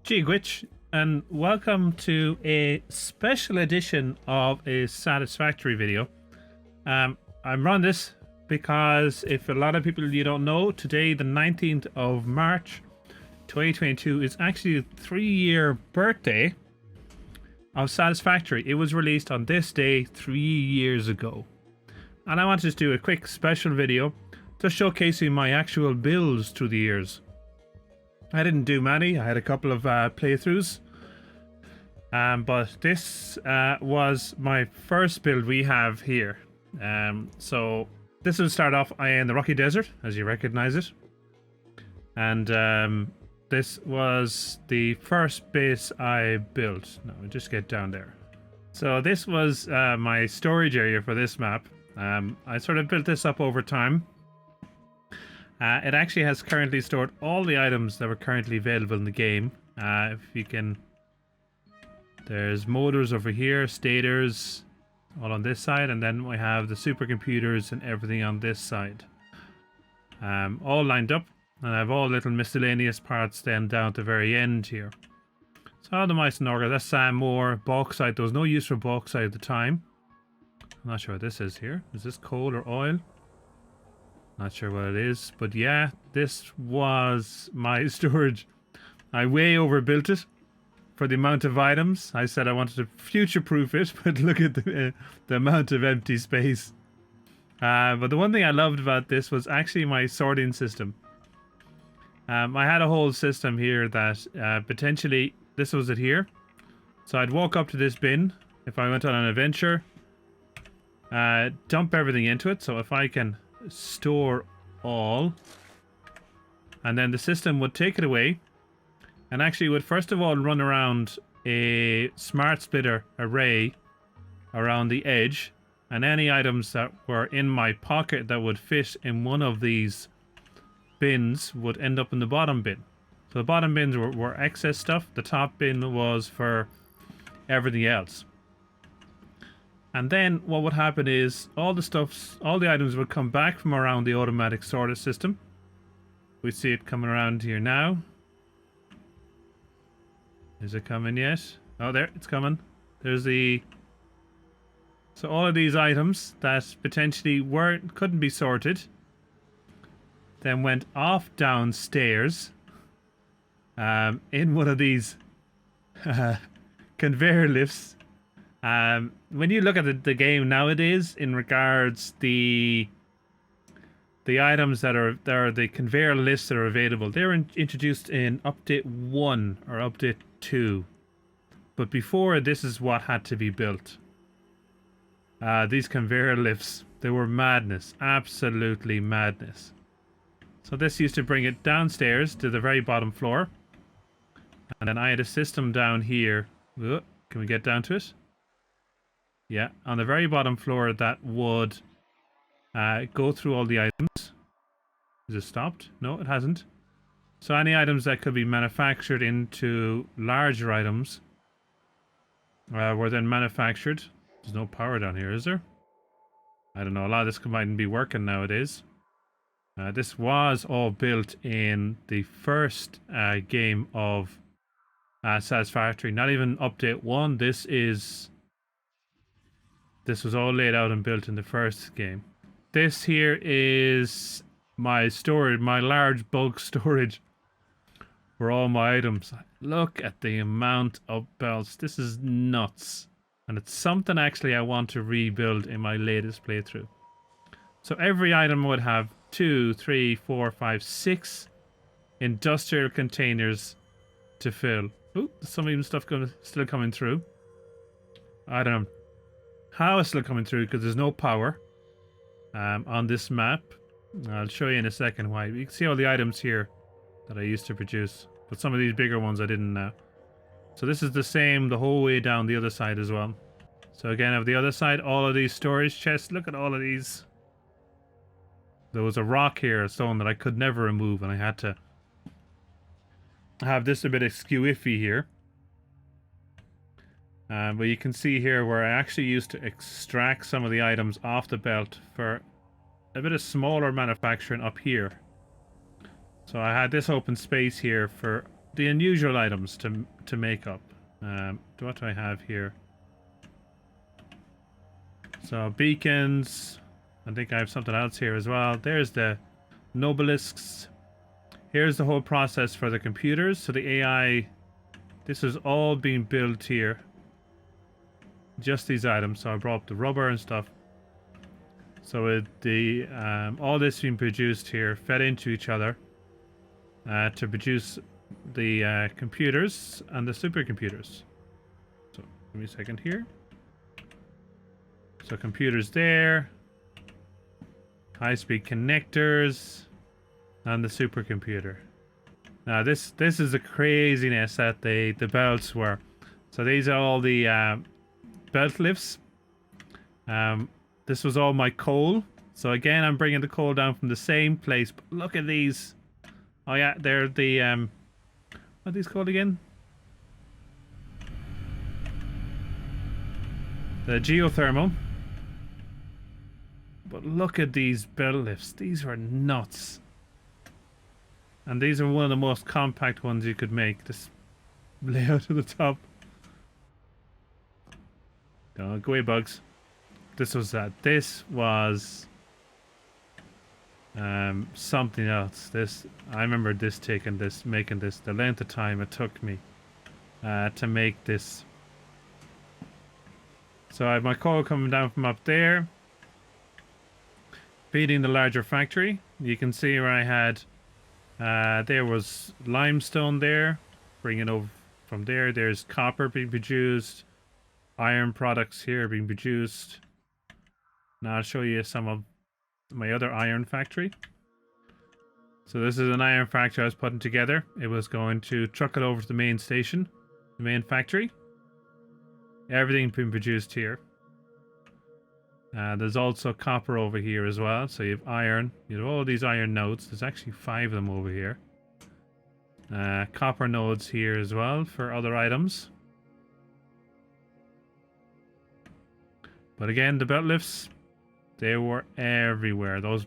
Gwitch, and welcome to a special edition of a Satisfactory video. I'm running this because if a lot of people you don't know, today the 19th of March 2022 is actually the 3-year birthday of Satisfactory. It was released on this day 3 years ago. And I wanted to do a quick special video just showcasing my actual builds through the years. I didn't do many, I had a couple of playthroughs. But this was my first build we have here. So this will start off in the Rocky Desert, as you recognize it. And this was the first base I built. No, just get down there. So this was my storage area for this map. I sort of built this up over time. It actually has currently stored all the items that were currently available in the game. If you can... There's motors over here, stators, all on this side, and then we have the supercomputers and everything on this side. All lined up, and I have all little miscellaneous parts then down at the very end here. So all the mice and organs, that's more bauxite. There was no use for bauxite at the time. I'm not sure what this is here. Is this coal or oil? Not sure what it is, but yeah, this was my storage. I way overbuilt it for the amount of items. I said I wanted to future-proof it, but look at the amount of empty space. But the one thing I loved about this was actually my sorting system. I had a whole system here that potentially, this was it here. So I'd walk up to this bin if I went on an adventure, dump everything into it. So if I can store all, and then the system would take it away and actually would first of all run around a smart splitter array around the edge, and any items that were in my pocket that would fit in one of these bins would end up in the bottom bin. So the bottom bins were excess stuff, the top bin was for everything else. And then what would happen is all the items would come back from around the automatic sorter system. We see it coming around here now. Is it coming yet? Oh, there, it's coming. There's the... So all of these items that potentially couldn't be sorted then went off downstairs in one of these conveyor lifts. When you look at the game nowadays, in regards the items that are the conveyor lists that are available, they're introduced in update 1 or update 2. But before, this is what had to be built. These conveyor lifts, they were madness, absolutely madness. So this used to bring it downstairs to the very bottom floor, and then I had a system down here. Can we get down to it? Yeah, on the very bottom floor that would go through all the items. Is it stopped? No, it hasn't. So any items that could be manufactured into larger items were then manufactured. There's no power down here, is there? I don't know, a lot of this mightn't be working nowadays. This was all built in the first game of Satisfactory. Not even update 1, this was all laid out and built in the first game. This here is my storage, my large bulk storage for all my items. Look at the amount of belts. This is nuts. And it's something actually I want to rebuild in my latest playthrough. So every item would have 2, 3, 4, 5, 6 industrial containers to fill. Ooh, there's some even stuff still coming through. I don't know how it's still coming through because there's no power on this map. I'll show you in a second why. You can see all the items here that I used to produce, but some of these bigger ones I didn't now. So this is the same the whole way down the other side as well. So again, of the other side, all of these storage chests. Look at all of these. There was a rock here, a stone that I could never remove, and I had to have this a bit of skew-iffy here. But you can see here where I actually used to extract some of the items off the belt for a bit of smaller manufacturing up here. So I had this open space here for the unusual items to make up. What do I have here? So beacons. I think I have something else here as well. There's the nobelisks. Here's the whole process for the computers. So the AI, this is all being built here. Just these items. So I brought up the rubber and stuff. So all this being produced here, fed into each other to produce the computers and the supercomputers. So give me a second here. So computers there, high-speed connectors, and the supercomputer. Now this is the craziness that the belts were. So these are all the belt lifts. This was all my coal. So again, I'm bringing the coal down from the same place. But look at these. Oh yeah, they're the what are these called again? The geothermal. But look at these belt lifts. These are nuts. And these are one of the most compact ones you could make. This layout to the top. Go away, bugs. This was something else. I remember this making this, the length of time it took me to make this. So I have my coal coming down from up there, feeding the larger factory. You can see where I had there was limestone there, bringing over from there. There's copper being produced, iron products here being produced. Now I'll show you some of my other iron factory. So this is an iron factory I was putting together. It was going to truck it over to the main station, the main factory. Everything being produced here. There's also copper over here as well. So you have iron. You have all these iron nodes. There's actually 5 of them over here. Copper nodes here as well for other items. But again, the belt lifts, they were everywhere. Those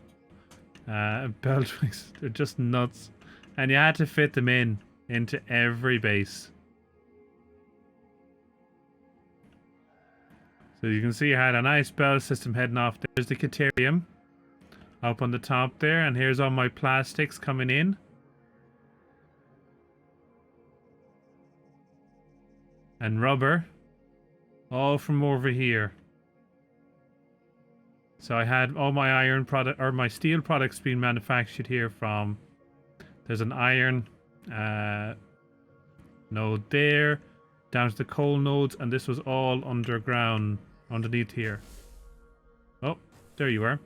belt lifts, they're just nuts. And you had to fit them into every base. So you can see I had a nice belt system heading off. There's the Caterium up on the top there. And here's all my plastics coming in. And rubber. All from over here. So I had all my iron product or my steel products being manufactured here from. There's an iron node there. Down to the coal nodes. And this was all underground. Underneath here. Oh, there you are.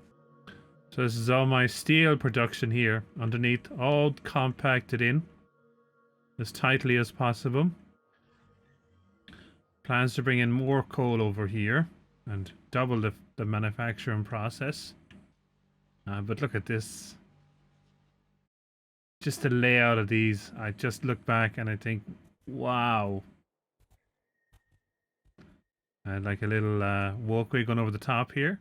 So this is all my steel production here underneath, all compacted in as tightly as possible. Plans to bring in more coal over here and double the manufacturing process. But look at this. Just the layout of these. I just look back and I think, wow. I had like a little walkway going over the top here.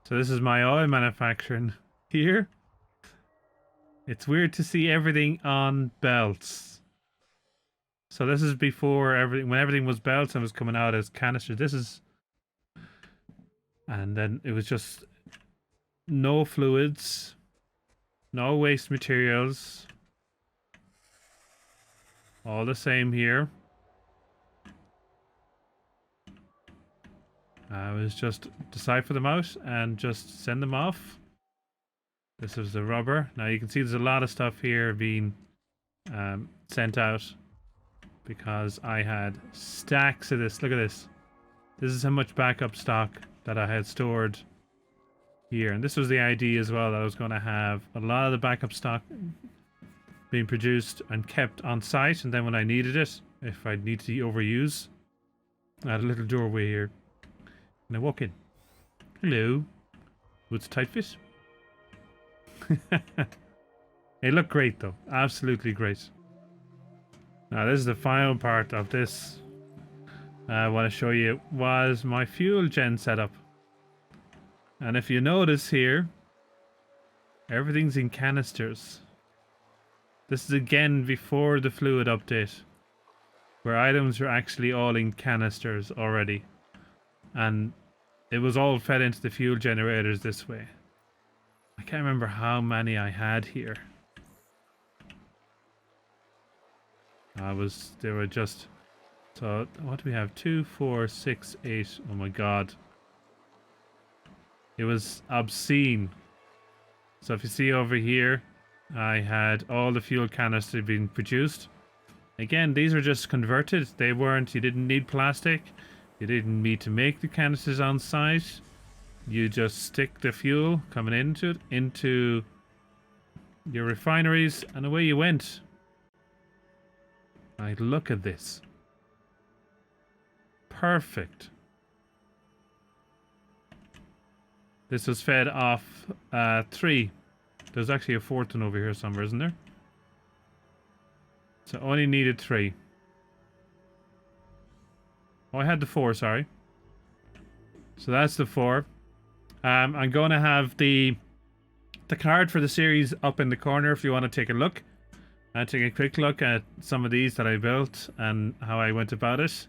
So this is my oil manufacturing here. It's weird to see everything on belts. So this is before when everything was belts and was coming out as canisters. And then it was just no fluids, no waste materials. All the same here. I was just decipher them out and just send them off. This is the rubber. Now you can see there's a lot of stuff here being sent out because I had stacks of this. Look at this. This is how much backup stock that I had stored here. And this was the idea as well, that I was going to have a lot of the backup stock being produced and kept on site. And then when I needed it, if I need to overuse, I had a little doorway here. And I walk in. Hello. What's a tight fit? They look great though. Absolutely great. Now this is the final part of this. I want to show you was my fuel gen setup. And if you notice here, everything's in canisters. This is again before the fluid update, where items were actually all in canisters already, and it was all fed into the fuel generators this way. I can't remember how many I had here. They were just, so what do we have? 2, 4, 6, 8. Oh my god. It was obscene. So if you see over here, I had all the fuel canisters being produced. Again, these are just converted. They weren't, you didn't need plastic. You didn't need to make the canisters on site. You just stick the fuel coming into your refineries, and away you went. Like, look at this. Perfect. This was fed off 3. There's actually a 4th one over here somewhere, isn't there? So only needed 3. Oh, I had the 4, sorry. So that's the 4. I'm going to have the card for the series up in the corner if you want to take a look. Take a quick look at some of these that I built and how I went about it.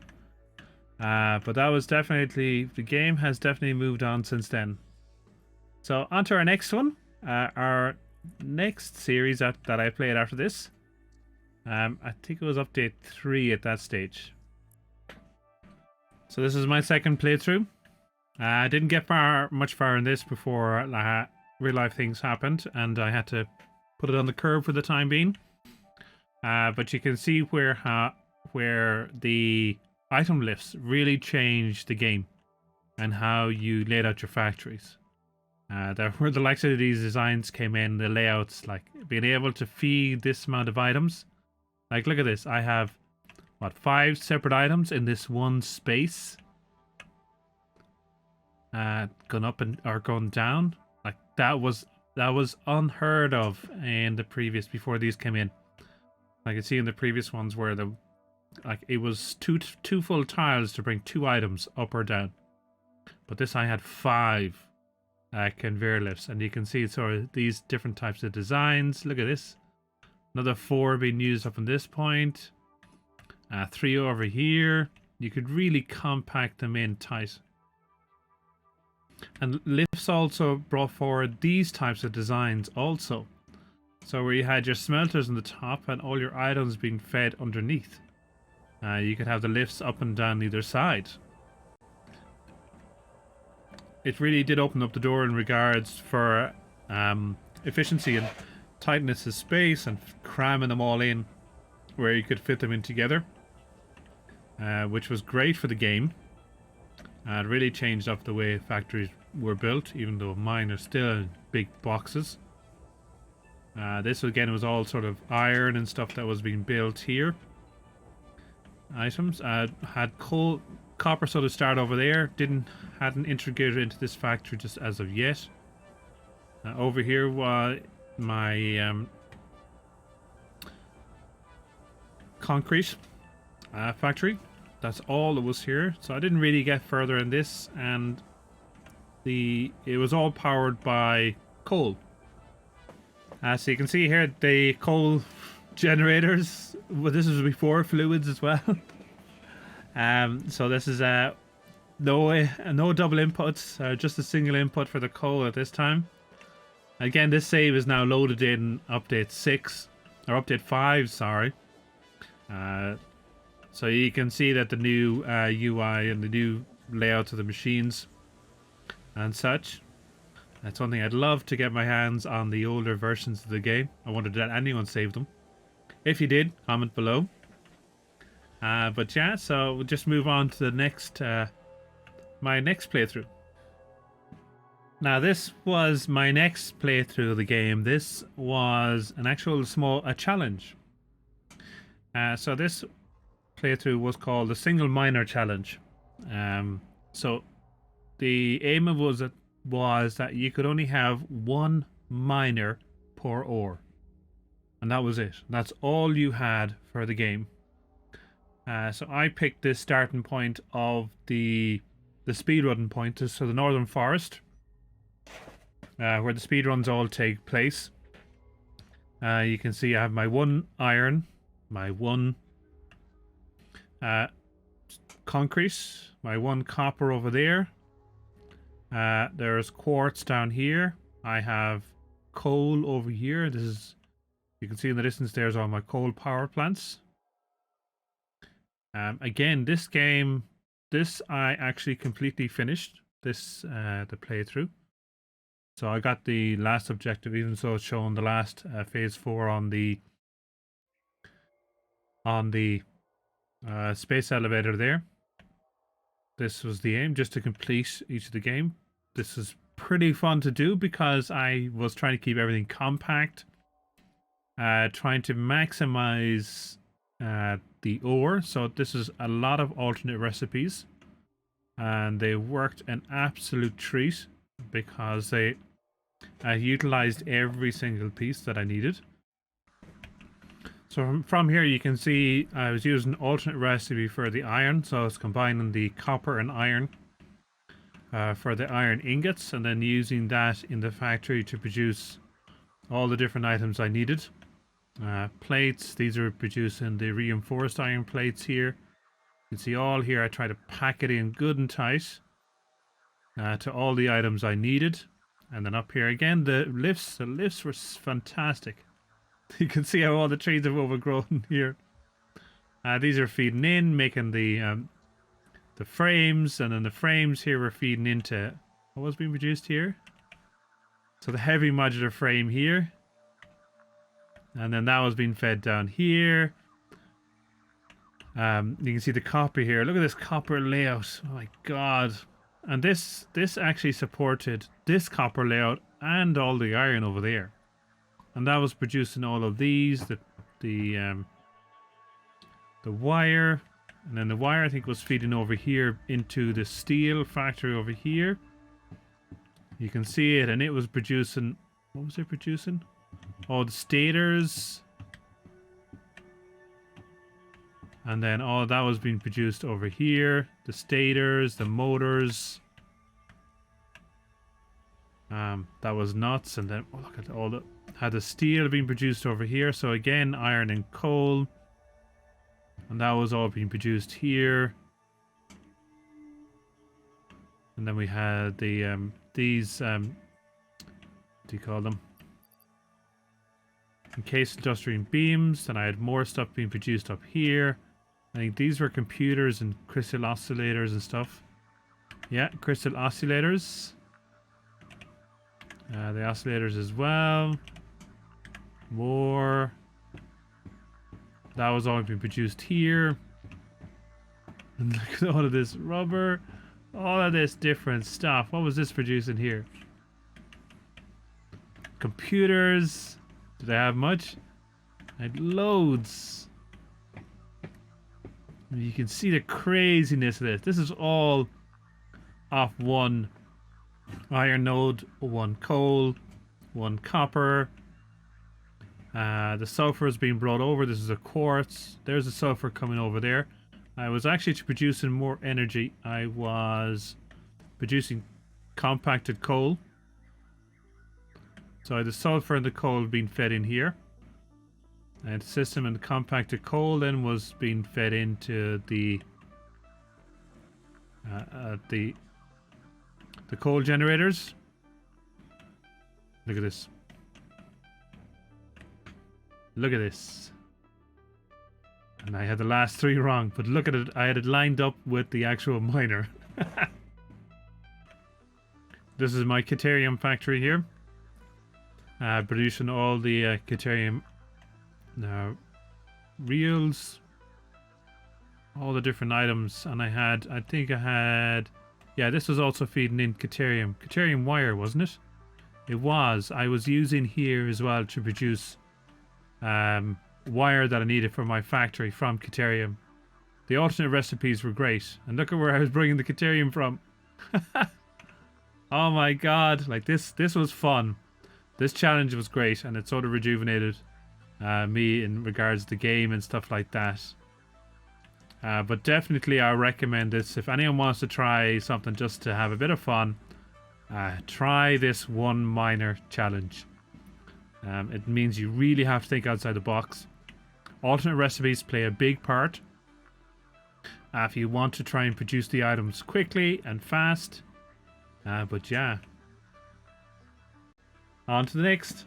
But that was definitely, the game has definitely moved on since then. So on to our next one. Our next series that I played after this. I think it was update 3 at that stage. So this is my second playthrough. I didn't get much far in this before real life things happened, and I had to put it on the curb for the time being. But you can see where the item lifts really changed the game and how you laid out your factories. Where the likes of these designs came in, the layouts, like being able to feed this amount of items. Like, look at this. I have, what, 5 separate items in this one space. Gone up or gone down. Like, that was unheard of in the previous, before these came in. I can see in the previous ones where it was two full tiles to bring 2 items up or down. But this I had 5 conveyor lifts, and you can see sort of these different types of designs. Look at this. Another 4 being used up in this point. 3 over here. You could really compact them in tight. And lifts also brought forward these types of designs also. So where you had your smelters on the top and all your items being fed underneath. You could have the lifts up and down either side. It really did open up the door in regards for efficiency and tightness of space and cramming them all in where you could fit them in together. Which was great for the game. It really changed up the way factories were built, even though mine are still big boxes. This again was all sort of iron and stuff that was being built here. Items had copper sort of start over there. Hadn't integrated into this factory just as of yet. Over here was my concrete factory. That's all that was here. So I didn't really get further in this, and it was all powered by coal. So you can see here the coal generators. Well, this was before fluids as well. So this is no double inputs, just a single input for the coal at this time. Again, this save is now loaded in update 6 or update 5. Sorry. So you can see that the new UI and the new layout of the machines and such. That's one thing I'd love to get my hands on, the older versions of the game. I wondered that anyone saved them. If you did, comment below. But yeah, so we'll just move on to the next, my next playthrough. Now this was my next playthrough of the game. This was an actual a challenge. So this playthrough was called the Single Miner Challenge. So the aim of it was that you could only have 1 miner per ore. And that was it. That's all you had for the game. So I picked this starting point of the speedrun point, so the Northern Forest, where the speedruns all take place. You can see I have my 1 iron, my 1 concrete, my 1 copper over there. There's quartz down here. I have coal over here. This is, you can see in the distance there's all my coal power plants. Again, this game, I actually completely finished this the playthrough. So I got the last objective, even so it's showing the last phase 4 on the space elevator there. This was the aim, just to complete each of the game. This is pretty fun to do because I was trying to keep everything compact, trying to maximize the ore. So this is a lot of alternate recipes, and they worked an absolute treat because they utilized every single piece that I needed. So from here you can see I was using alternate recipe for the iron, so I was combining the copper and iron for the iron ingots, and then using that in the factory to produce all the different items I needed. Plates, these are producing the reinforced iron plates here. You can see all here I try to pack it in good and tight to all the items I needed. And then up here again, the lifts were fantastic. You can see how all the trees have overgrown here. These are feeding in, making the frames, and then the frames here were feeding into what was being produced here. So the heavy modular frame here, and then that was being fed down here. You can see the copper here. Look at this copper layout. Oh my god! And this actually supported this copper layout and all the iron over there. And that was producing all of these, the wire, and then the wire I think was feeding over here into the steel factory over here. You can see it, and it was producing, what was it producing? Oh, the stators. And then all that was being produced over here. The stators, the motors. That was nuts. And then, oh, look at all the, had the steel being produced over here. So again, iron and coal. And that was all being produced here. And then we had the, these, what do you call them? Encased industrial beams. And I had more stuff being produced up here. I think these were computers and crystal oscillators and stuff. Yeah, crystal oscillators. The oscillators as well. More. That was all being produced here. And look at all of this rubber. All of this different stuff. What was this producing here? Computers. Did I have much? I had loads. You can see the craziness of this. This is all off 1 iron node, 1 coal, 1 copper. The sulfur is being brought over. This is a quartz. There's the sulfur coming over there. I was actually producing more energy. I was producing compacted coal. So the sulfur and the coal being fed in here. And the system and the compacted coal then was being fed into the coal generators. Look at this. Look at this. And I had the last 3 wrong, but look at it. I had it lined up with the actual miner. This is my Caterium factory here. Producing all the Caterium reels, all the different items. And I think I had, yeah, this was also feeding in Caterium wire, wasn't it? It was. I was using here as well to produce wire that I needed for my factory from Caterium. The alternate recipes were great, and look at where I was bringing the Caterium from. Oh my god, like this was fun. This challenge was great, and it sort of rejuvenated me in regards to the game and stuff like that. But definitely I recommend this. If anyone wants to try something just to have a bit of fun, try this 1 miner challenge. It means you really have to think outside the box. Alternate recipes play a big part. If you want to try and produce the items quickly and fast. But yeah. On to the next.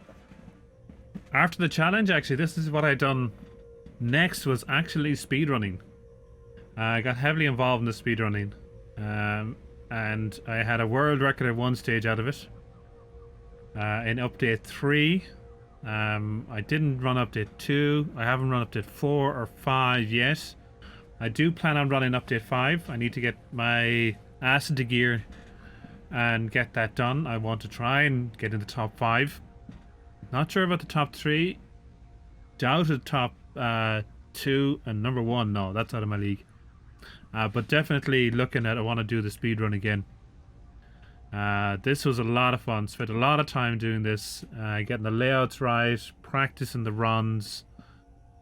After the challenge, actually, this is what I done next, was actually speedrunning. I got heavily involved in the speedrunning. And I had a world record at one stage out of it. In update 3. I didn't run update 2. I haven't run update 4 or 5 yet. I do plan on running update 5. I need to get my ass into gear and get that done. I want to try and get in the top 5. Not sure about the top 3. Doubted top 2 and number 1. No, that's out of my league. But definitely looking at, I want to do the speed run again. This was a lot of fun. Spent a lot of time doing this, getting the layouts right, practicing the runs.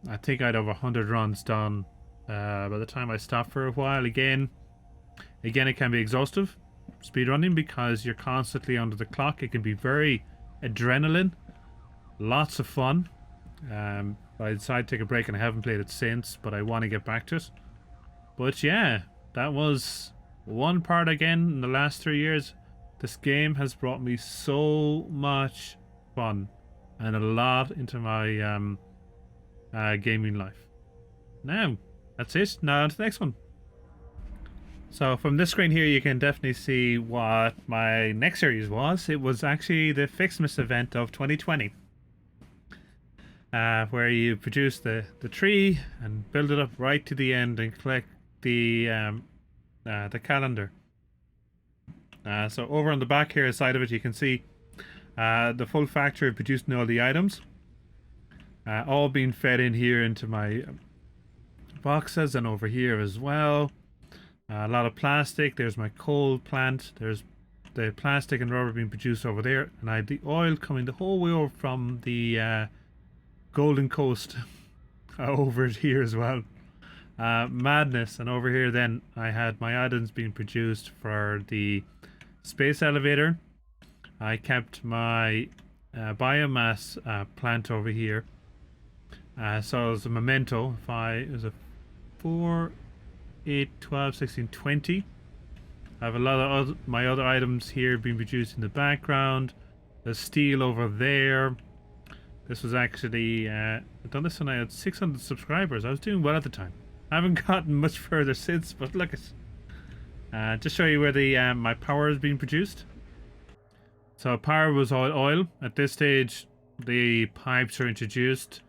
I think I had over 100 runs done by the time I stopped for a while. Again, it can be exhaustive, speedrunning, because you're constantly under the clock. It can be very adrenaline, lots of fun. I decided to take a break and I haven't played it since, but I want to get back to it. But yeah, that was one part again in the last 3 years. This game has brought me so much fun and a lot into my gaming life. Now, that's it. Now on to the next one. So from this screen here, you can definitely see what my next series was. It was actually the FICSIT event of 2020. Where you produce the tree and build it up right to the end and collect the calendar. So over on the back here side of it, you can see the full factory producing all the items, all being fed in here into my boxes, and over here as well. A lot of plastic. There's my coal plant. There's the plastic and rubber being produced over there, and I had the oil coming the whole way over from the Golden Coast over here as well. Madness. And over here then I had my items being produced for the space elevator. I kept my biomass plant over here. So as a memento, it was a 4, 8, 12, 16, 20. I have a lot of my other items here being produced in the background. There's steel over there. This was actually, I've done this when I had 600 subscribers. I was doing well at the time. I haven't gotten much further since, but look at just show you where the my power is being produced. So power was all oil. At this stage, the pipes are introduced.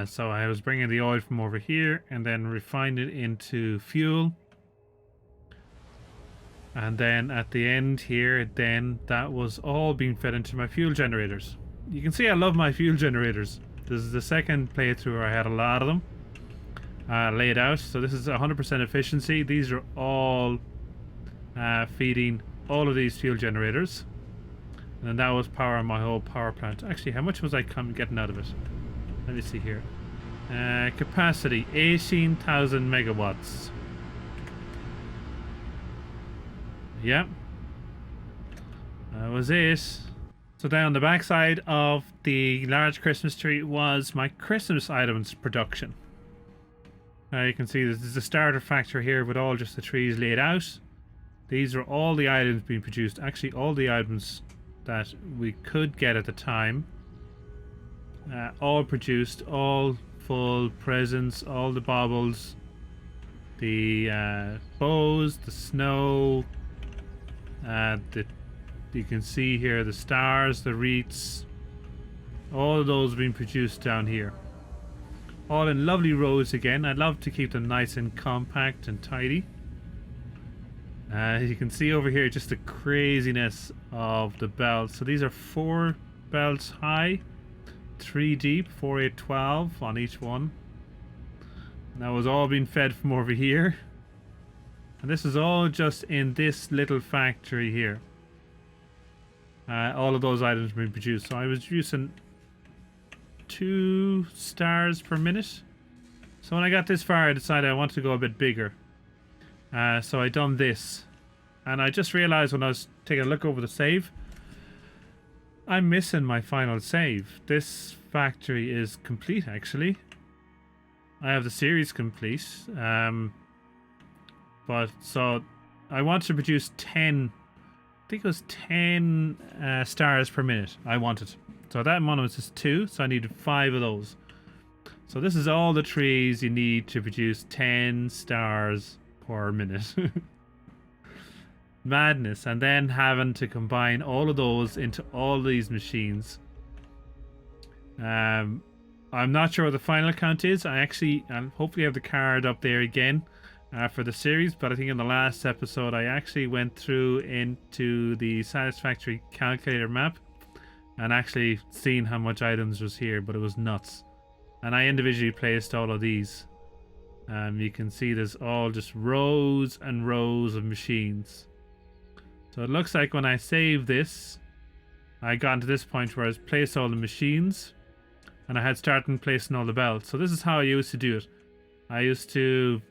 So I was bringing the oil from over here and then refined it into fuel. And then at the end here, then that was all being fed into my fuel generators. You can see I love my fuel generators. This is the second playthrough where I had a lot of them laid out. So this is 100% efficiency. These are all feeding all of these fuel generators. And that was powering my whole power plant. Actually, how much was I getting out of it? Let me see here. Capacity, 18,000 megawatts. Yep. That was it. So down the back side of the large Christmas tree was my Christmas items production. You can see this is a starter factory here with all just the trees laid out. These are all the items being produced. Actually, all the items that we could get at the time. All produced, all full presents, all the baubles, the bows, the snow, you can see here the stars, the wreaths, all of those being produced down here. All in lovely rows again. I love to keep them nice and compact and tidy. You can see over here just the craziness of the belts. So these are 4 belts high, 3 deep, 4, 8, 12 on each one. And that was all being fed from over here. And this is all just in this little factory here. All of those items being produced. So I was producing 2 stars per minute. So when I got this far, I decided I wanted to go a bit bigger. So I done this. And I just realized when I was taking a look over the save, I'm missing my final save. This factory is complete, actually. I have the series complete. But so I want to produce 10, I think it was 10 stars per minute I wanted. So that monument is 2, so I needed 5 of those. So this is all the trees you need to produce 10 stars per minute. Madness. And then having to combine all of those into all these machines. I'm not sure what the final count is. I'll hopefully have the card up there again for the series, but I think in the last episode I actually went through into the Satisfactory calculator map and actually seen how much items was here, but it was nuts. And I individually placed all of these. You can see there's all just rows and rows of machines. So it looks like when I save this, I got to this point where I placed all the machines and I had started placing all the belts. So this is how I used to do it. I used to...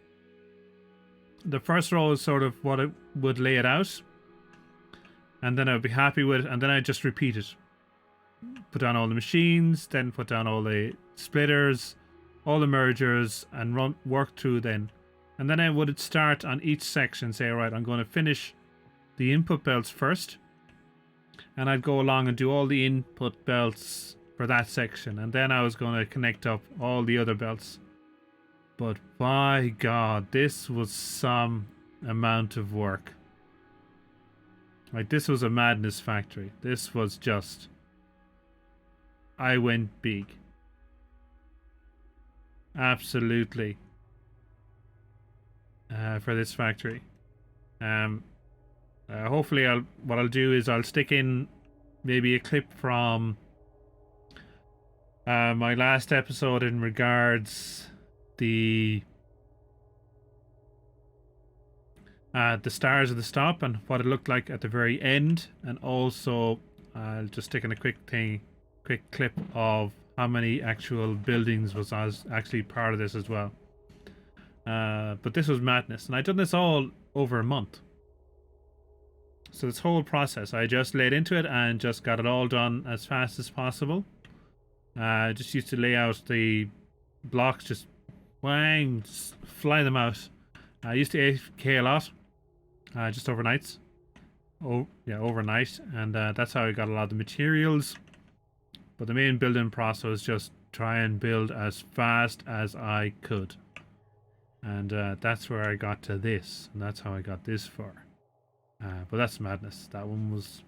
The first row is sort of what I would lay it out. And then I would be happy with it. And then I just repeat it. Put down all the machines, then put down all the splitters, all the mergers, and work through then. And then I would start on each section, say, all right, I'm going to finish the input belts first. And I'd go along and do all the input belts for that section. And then I was going to connect up all the other belts. But by God, this was some amount of work. Like, this was a madness factory. This was just... I went big. Absolutely. For this factory. Hopefully what I'll do is I'll stick in maybe a clip from my last episode in regards the stars of the stop and what it looked like at the very end, and also I'll just stick in a quick clip of how many actual buildings was actually part of this as well. But this was madness, and I'd done this all over a month. So this whole process, I just laid into it and just got it all done as fast as possible. Just used to lay out the blocks, just whang, fly them out. I used to AFK a lot, just overnights. Oh yeah, overnight, and that's how I got a lot of the materials. But the main building process was just try and build as fast as I could. And that's where I got to this, and that's how I got this far. But that's madness. That one was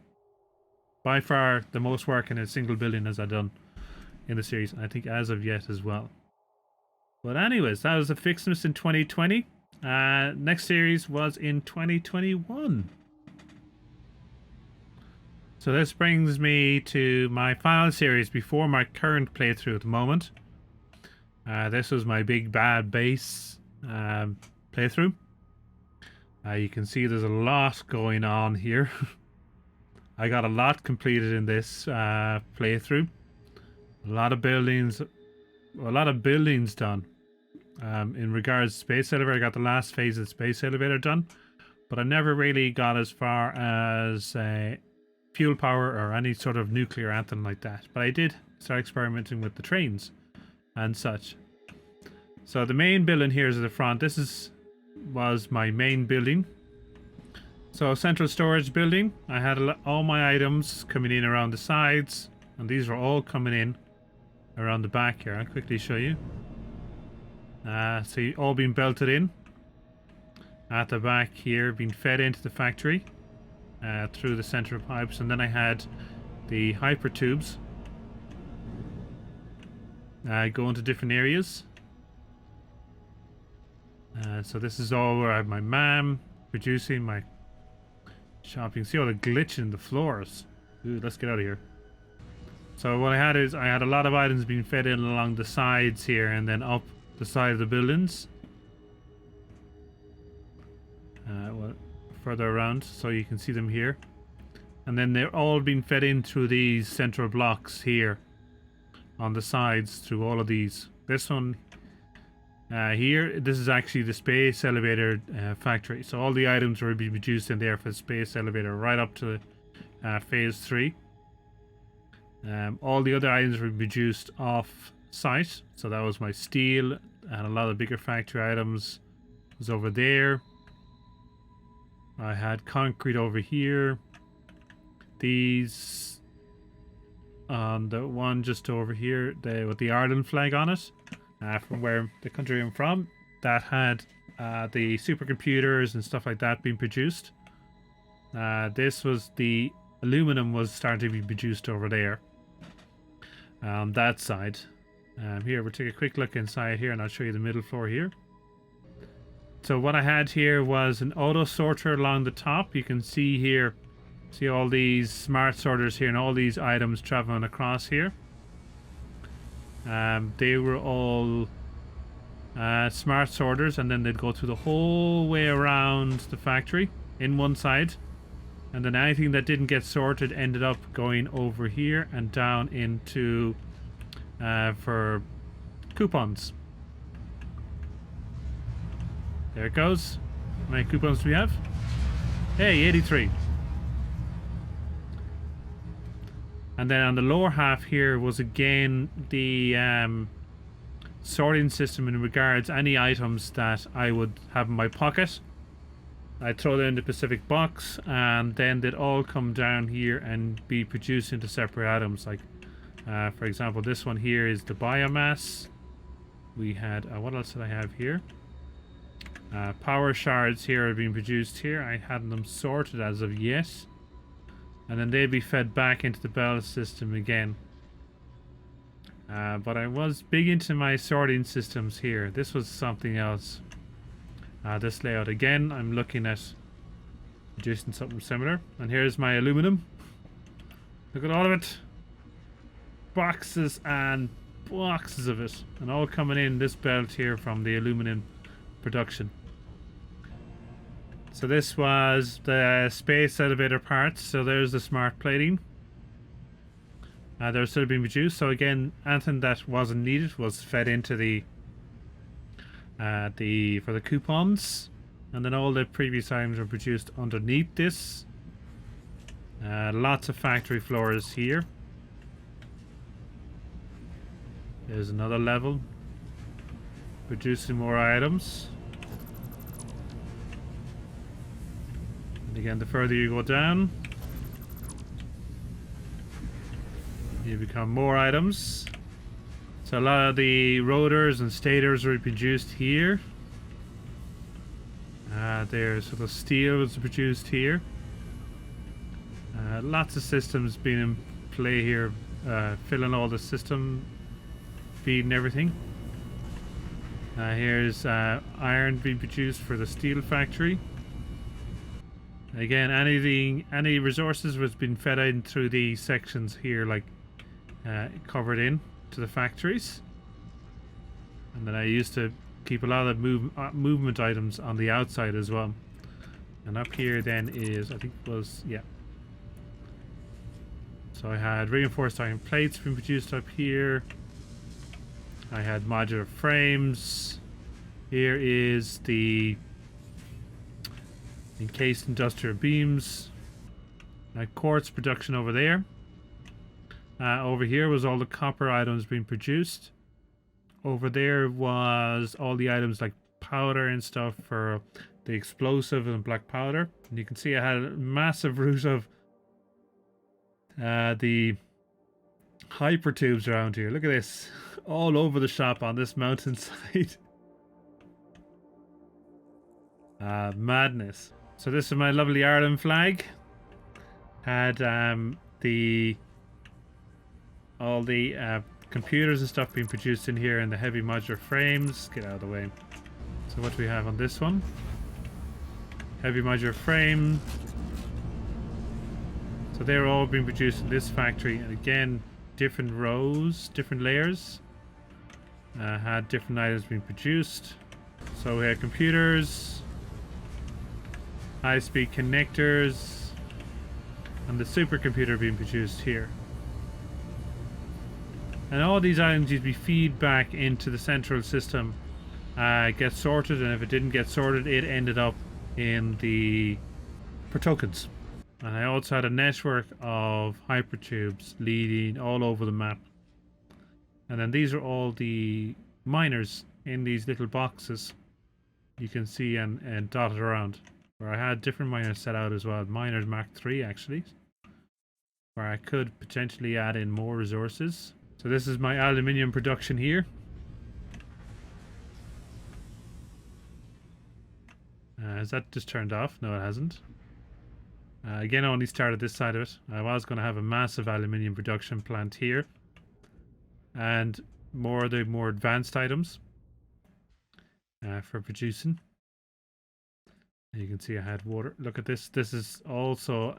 by far the most work in a single building as I've done in the series, and I think as of yet as well. But anyways, that was the FICSIT in 2020. Next series was in 2021. So this brings me to my final series before my current playthrough at the moment. This was my big bad base playthrough. You can see there's a lot going on here. I got a lot completed in this playthrough. A lot of buildings done. In regards to space elevator, I got the last phase of the space elevator done, but I never really got as far as fuel power or any sort of nuclear anthem like that. But I did start experimenting with the trains and such. So the main building here is at the front. This was my main building. So central storage building. I had all my items coming in around the sides, and these were all coming in around the back here. I'll quickly show you. See, all being belted in at the back here, being fed into the factory through the central pipes, and then I had the hyper tubes go into different areas. So this is all where I have my MAM producing my shopping. See all the glitch in the floors. Ooh, let's get out of here. So what I had is I had a lot of items being fed in along the sides here and then up the side of the buildings. Well, further around so you can see them here. And then they're all being fed in through these central blocks here on the sides through all of these. This one here, this is actually the space elevator factory. So all the items will be produced in there for the space elevator right up to phase 3. All the other items were produced off site. So that was my steel, and a lot of bigger factory items was over there. I had concrete over here. These on the one just over here, with the Ireland flag on it, from where the country I'm from, that had the supercomputers and stuff like that being produced. This was the aluminum was starting to be produced over there on that side. Here, we'll take a quick look inside here and I'll show you the middle floor here. So what I had here was an auto sorter along the top. You can see here, see all these smart sorters here and all these items traveling across here. They were all smart sorters, and then they'd go through the whole way around the factory in one side, and then anything that didn't get sorted ended up going over here and down into for coupons. There it goes. How many coupons do we have? Hey, 83. And then on the lower half here was again the sorting system in regards any items that I would have in my pocket. I'd throw them in the Pacific box, and then they'd all come down here and be produced into separate items. Like, for example, this one here is the biomass. We had, what else did I have here? Power shards here are being produced here. I hadn't them sorted as of yet. And then they'd be fed back into the bell system again. But I was big into my sorting systems here. This was something else. This layout again, I'm looking at producing something similar. And here's my aluminum. Look at all of it. Boxes and boxes of it. And all coming in this belt here from the Aluminium Production. So this was the space elevator parts. So there's the smart plating. They're still being produced. So again, anything that wasn't needed was fed into the for the coupons, and then all the previous items were produced underneath this. Lots of factory floors here. There's another level, producing more items. And again, the further you go down, you become more items. So a lot of the rotors and stators were produced here. There's the steel was produced here. Lots of systems being in play here, filling all the system, feeding everything. Here's iron being produced for the steel factory. Again, any resources was being fed in through these sections here, like covered in to the factories. And then I used to keep a lot of movement items on the outside as well. And up here then is, I think it was, yeah. So I had reinforced iron plates being produced up here. I had modular frames. Here is the encased industrial beams. Quartz production over there. Over here was all the copper items being produced. Over there was all the items like powder and stuff for the explosive and black powder. And you can see I had a massive route of the hyper tubes around here. Look at this. All over the shop on this mountainside. Madness. So this is my lovely Ireland flag. Had all the computers and stuff being produced in here in the heavy modular frames. Get out of the way. So what do we have on this one? Heavy modular frame. So they're all being produced in this factory, and again, different rows, different layers. Had different items being produced. So we had computers, high-speed connectors, and the supercomputer being produced here. And all these items used to be feed back into the central system, get sorted, and if it didn't get sorted, it ended up in the for tokens. And I also had a network of hypertubes leading all over the map. And then these are all the miners in these little boxes you can see and dotted around. Where I had different miners set out as well. Miners Mark III actually. Where I could potentially add in more resources. So this is my aluminium production here. Has that just turned off? No, it hasn't. Again, I only started this side of it. I was going to have a massive aluminium production plant here. And more advanced items for producing. And you can see I had water. Look at this. This is also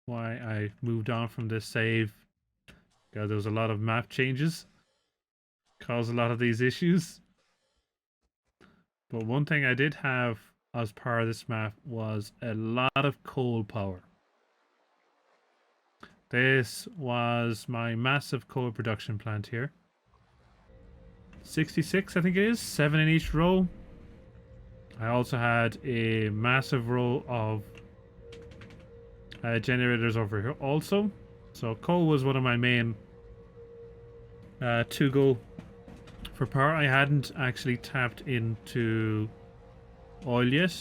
why I moved on from this save. Because there was a lot of map changes. Caused a lot of these issues. But one thing I did have as part of this map was a lot of coal power. This was my massive coal production plant here. 66 I think it is, 7 in each row. I also had a massive row of generators over here also. So coal was one of my main to go for power. I hadn't actually tapped into oil yet.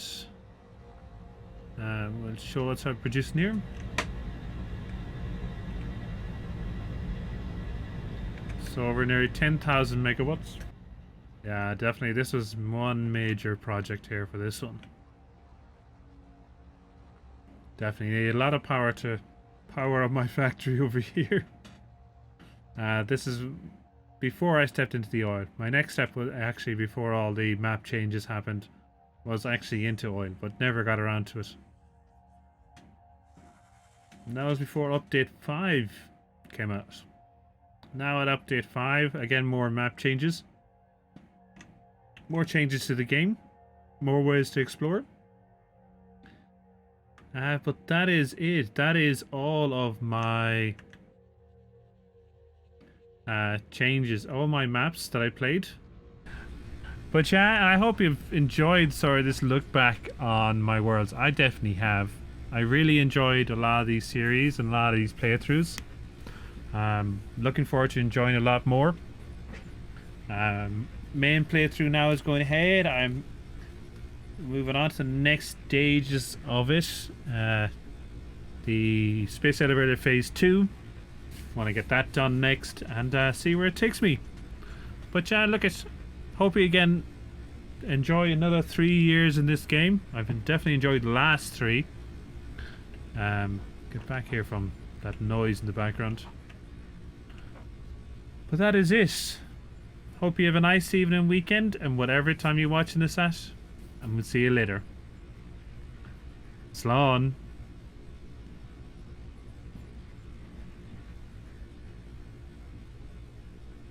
We'll show what's producing here. So over nearly 10,000 megawatts. Yeah, definitely this was one major project here for this one. Definitely need a lot of power to power up my factory over here. This is before I stepped into the oil. My next step was actually, before all the map changes happened, was actually into oil, but never got around to it. And that was before update 5 came out. Now at update 5, again more map changes. More changes to the game. More ways to explore. But that is it. That is all of my changes. All my maps that I played. But yeah, I hope you've enjoyed this look back on my worlds. I definitely have. I really enjoyed a lot of these series and a lot of these playthroughs. Looking forward to enjoying a lot more. Main playthrough now is going ahead. I'm moving on to the next stages of it. The Space Elevator Phase 2. Want to get that done next and see where it takes me. But yeah, look at. Hope you again enjoy another 3 years in this game. I've definitely enjoyed the last 3. Get back here from that noise in the background. But that is it. Hope you have a nice evening, weekend, and whatever time you're watching this at. And we'll see you later. Slán.